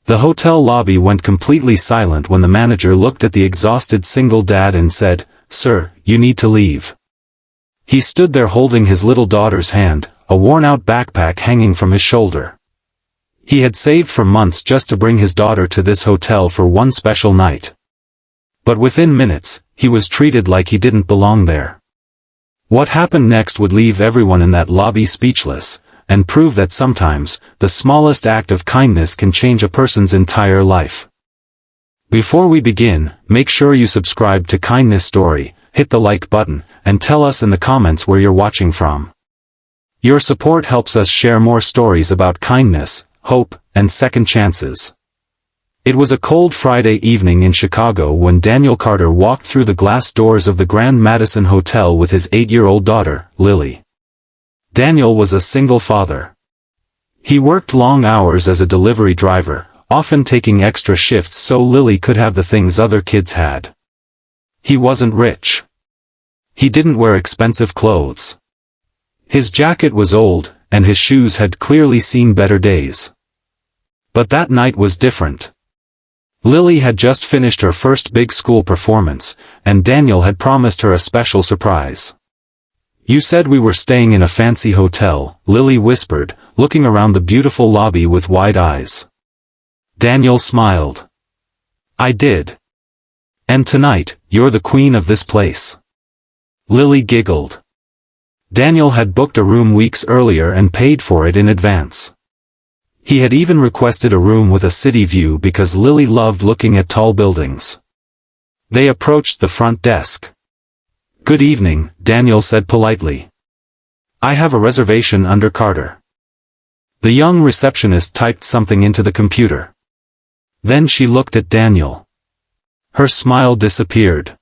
The hotel lobby went completely silent when the manager looked at the exhausted single dad and said, "Sir, you need to leave." He stood there holding his little daughter's hand, a worn-out backpack hanging from his shoulder. He had saved for months just to bring his daughter to this hotel for one special night. But within minutes, he was treated like he didn't belong there. What happened next would leave everyone in that lobby speechless, and prove that sometimes, the smallest act of kindness can change a person's entire life. Before we begin, make sure you subscribe to Kindness Story, hit the like button, and tell us in the comments where you're watching from. Your support helps us share more stories about kindness, hope, and second chances. It was a cold Friday evening in Chicago when Daniel Carter walked through the glass doors of the Grand Madison Hotel with his 8-year-old daughter, Lily. Daniel was a single father. He worked long hours as a delivery driver, often taking extra shifts so Lily could have the things other kids had. He wasn't rich. He didn't wear expensive clothes. His jacket was old, and his shoes had clearly seen better days. But that night was different. Lily had just finished her first big school performance, and Daniel had promised her a special surprise. "You said we were staying in a fancy hotel," Lily whispered, looking around the beautiful lobby with wide eyes. Daniel smiled. "I did. And tonight, you're the queen of this place." Lily giggled. Daniel had booked a room weeks earlier and paid for it in advance. He had even requested a room with a city view because Lily loved looking at tall buildings. They approached the front desk. "Good evening," Daniel said politely. "I have a reservation under Carter." The young receptionist typed something into the computer. Then she looked at Daniel. Her smile disappeared.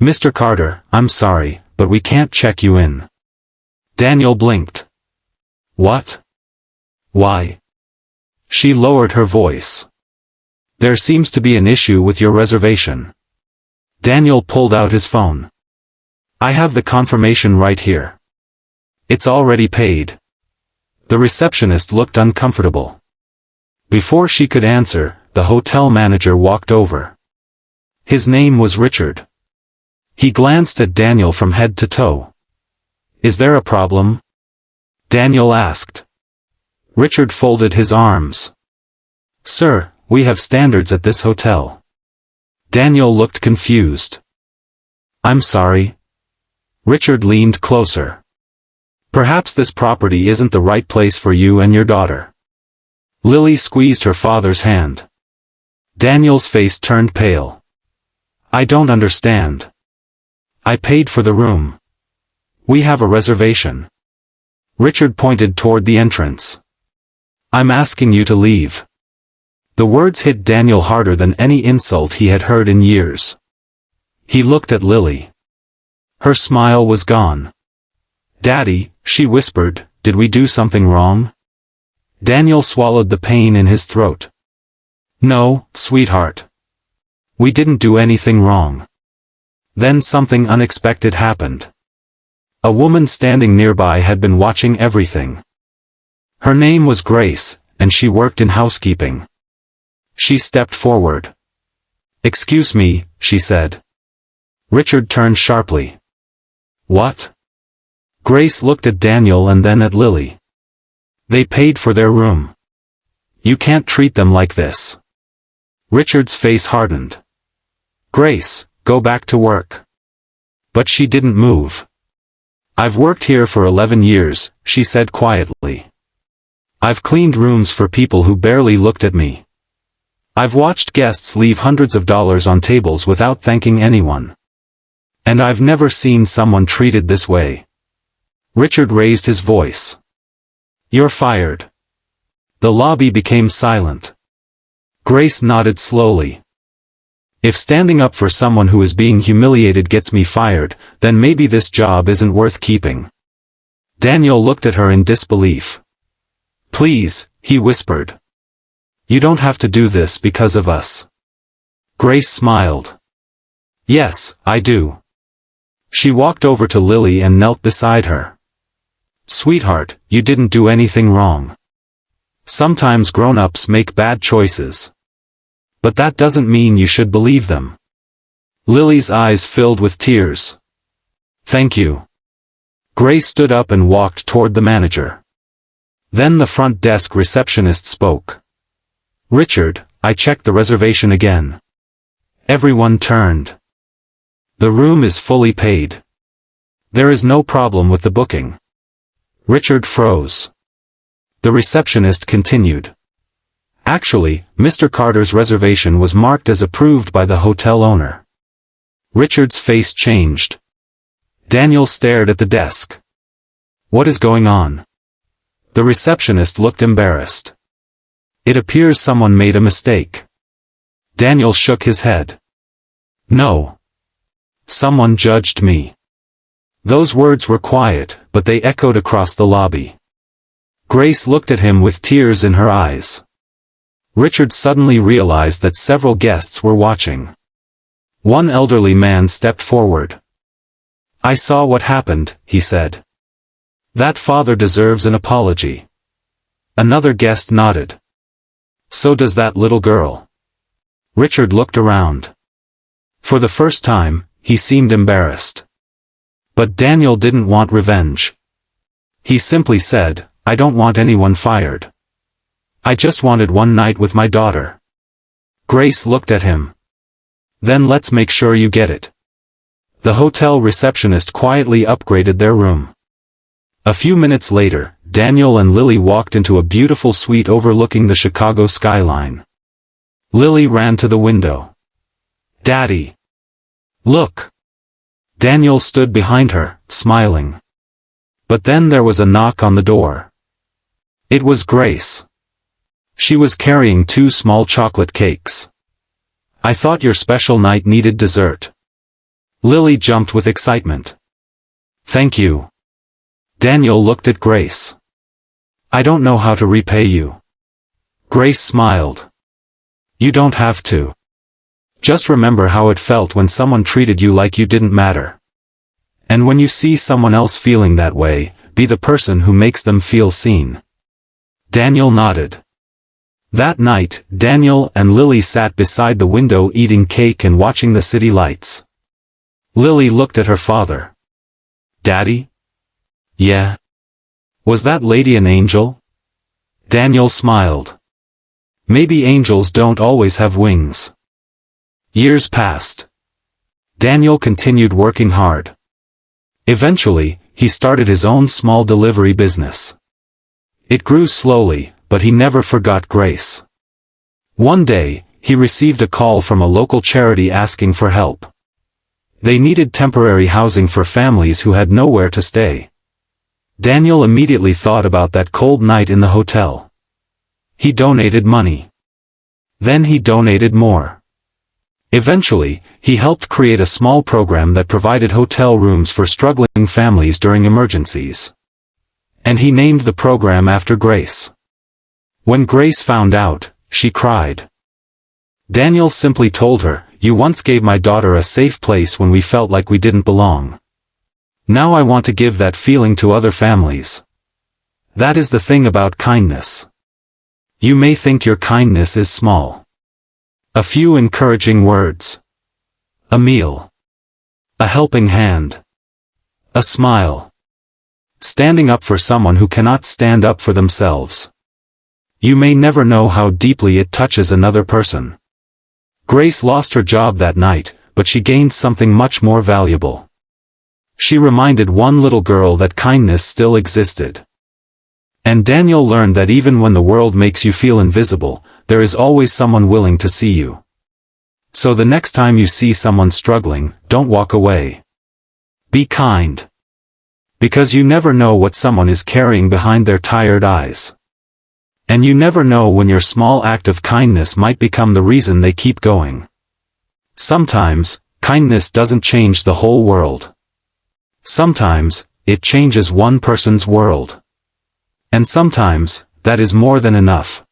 "Mr. Carter, I'm sorry, but we can't check you in." Daniel blinked. "What? Why?" She lowered her voice. "There seems to be an issue with your reservation." Daniel pulled out his phone. "I have the confirmation right here. It's already paid." The receptionist looked uncomfortable. Before she could answer, the hotel manager walked over. His name was Richard. He glanced at Daniel from head to toe. "Is there a problem?" Daniel asked. Richard folded his arms. "Sir, we have standards at this hotel." Daniel looked confused. "I'm sorry." Richard leaned closer. "Perhaps this property isn't the right place for you and your daughter." Lily squeezed her father's hand. Daniel's face turned pale. "I don't understand. I paid for the room. We have a reservation." Richard pointed toward the entrance. "I'm asking you to leave." The words hit Daniel harder than any insult he had heard in years. He looked at Lily. Her smile was gone. "Daddy," she whispered, "did we do something wrong?" Daniel swallowed the pain in his throat. "No, sweetheart. We didn't do anything wrong." Then something unexpected happened. A woman standing nearby had been watching everything. Her name was Grace, and she worked in housekeeping. She stepped forward. "Excuse me," she said. Richard turned sharply. "What?" Grace looked at Daniel and then at Lily. "They paid for their room. You can't treat them like this." Richard's face hardened. "Grace, go back to work." But she didn't move. "I've worked here for 11 years, she said quietly. "I've cleaned rooms for people who barely looked at me. I've watched guests leave hundreds of dollars on tables without thanking anyone. And I've never seen someone treated this way." Richard raised his voice. "You're fired." The lobby became silent. Grace nodded slowly. "If standing up for someone who is being humiliated gets me fired, then maybe this job isn't worth keeping." Daniel looked at her in disbelief. "Please," he whispered. "You don't have to do this because of us." Grace smiled. "Yes, I do." She walked over to Lily and knelt beside her. "Sweetheart, you didn't do anything wrong. Sometimes grown-ups make bad choices. But that doesn't mean you should believe them. Lily's eyes filled with tears. Thank you. Grace stood up and walked toward the manager. Then the front desk receptionist spoke. Richard, I checked the reservation again. Everyone turned. The room is fully paid. There is no problem with the booking. Richard froze. The receptionist continued. Actually, Mr. Carter's reservation was marked as approved by the hotel owner. Richard's face changed. Daniel stared at the desk. What is going on? The receptionist looked embarrassed. It appears someone made a mistake. Daniel shook his head. No. Someone judged me. Those words were quiet, but they echoed across the lobby. Grace looked at him with tears in her eyes. Richard suddenly realized that several guests were watching. One elderly man stepped forward. I saw what happened, he said. That father deserves an apology. Another guest nodded. So does that little girl. Richard looked around. For the first time, he seemed embarrassed. But Daniel didn't want revenge. He simply said, I don't want anyone fired. I just wanted one night with my daughter. Grace looked at him. Then let's make sure you get it. The hotel receptionist quietly upgraded their room. A few minutes later, Daniel and Lily walked into a beautiful suite overlooking the Chicago skyline. Lily ran to the window. Daddy! Look! Daniel stood behind her, smiling. But then there was a knock on the door. It was Grace. She was carrying 2 small chocolate cakes. I thought your special night needed dessert. Lily jumped with excitement. Thank you. Daniel looked at Grace. I don't know how to repay you. Grace smiled. You don't have to. Just remember how it felt when someone treated you like you didn't matter. And when you see someone else feeling that way, be the person who makes them feel seen. Daniel nodded. That night, Daniel and Lily sat beside the window eating cake and watching the city lights. Lily looked at her father. Daddy? Yeah. Was that lady an angel? Daniel smiled. Maybe angels don't always have wings. Years passed. Daniel continued working hard. Eventually, he started his own small delivery business. It grew slowly, but he never forgot Grace. One day, he received a call from a local charity asking for help. They needed temporary housing for families who had nowhere to stay. Daniel immediately thought about that cold night in the hotel. He donated money. Then he donated more. Eventually, he helped create a small program that provided hotel rooms for struggling families during emergencies. And he named the program after Grace. When Grace found out, she cried. Daniel simply told her, you once gave my daughter a safe place when we felt like we didn't belong. Now I want to give that feeling to other families. That is the thing about kindness. You may think your kindness is small. A few encouraging words. A meal. A helping hand. A smile. Standing up for someone who cannot stand up for themselves. You may never know how deeply it touches another person. Grace lost her job that night, but she gained something much more valuable. She reminded one little girl that kindness still existed. And Daniel learned that even when the world makes you feel invisible, there is always someone willing to see you. So the next time you see someone struggling, don't walk away. Be kind. Because you never know what someone is carrying behind their tired eyes. And you never know when your small act of kindness might become the reason they keep going. Sometimes, kindness doesn't change the whole world. Sometimes, it changes one person's world. And sometimes, that is more than enough.